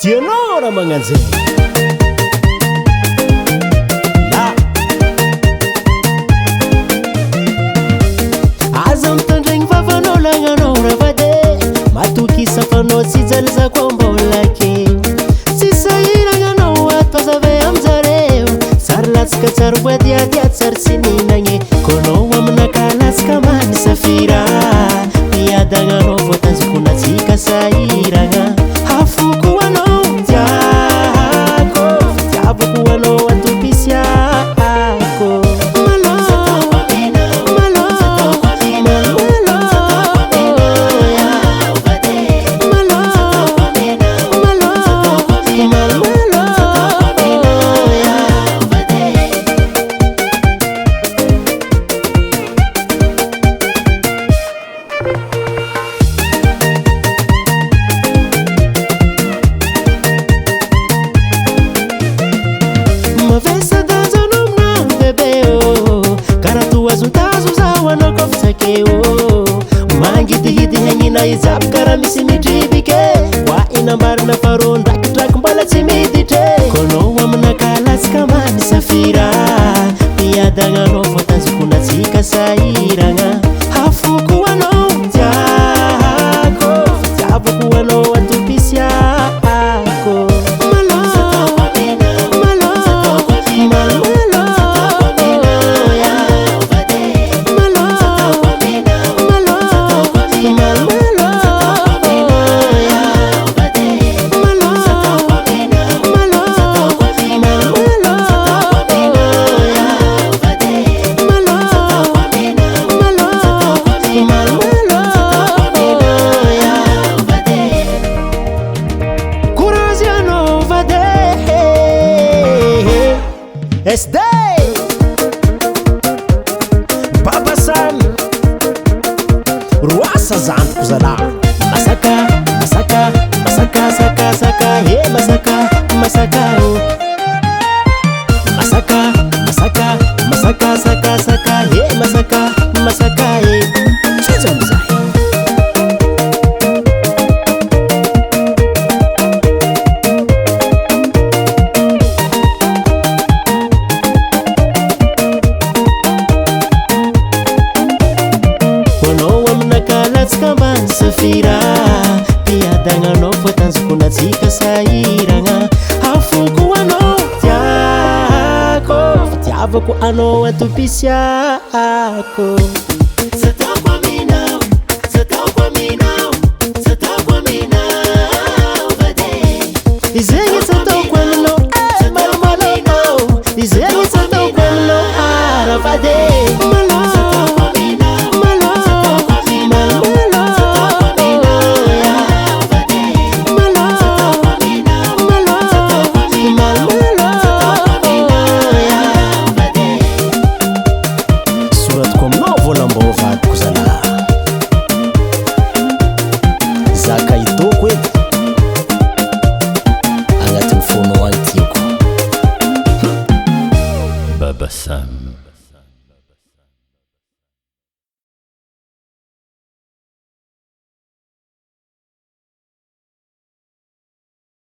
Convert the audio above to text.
tianao raha magnan'zay la aza mitandregny vavanao lagnanao ravade matoky safanao tsy jalizako mbola kely tsy sahiragnanao atozave amjareo tsary latsika tsary voadiadia tsary tsy ninagny konao aminakalatsika many safira miadagnanao voatanzokonatsika sahiragna hafoko anao tiako fitiavako anao atopisiako mangidihidy hagnina izabo karaha misy midribike wa inambarina faro ndrakidraky mbola tsy miditry konao aminakalatsika many safira miadagnanao voatanzokonatsika sahiragna hafoko anao tiako fitiavako anao atopisiako SD Baba San Roasa zantoko zala masaka masaka masaka saka saka he masaka masaka masaka masaka masaka saka saka he masaka masaka he chizamzai safira miadagnanao voatanzokonatsika sahiragna hafoko anao tiako fitiavako anao atopisiako satako aminao satako aminao satako aminao vade izegny satako aminao malamalao izegny satako aminao aravade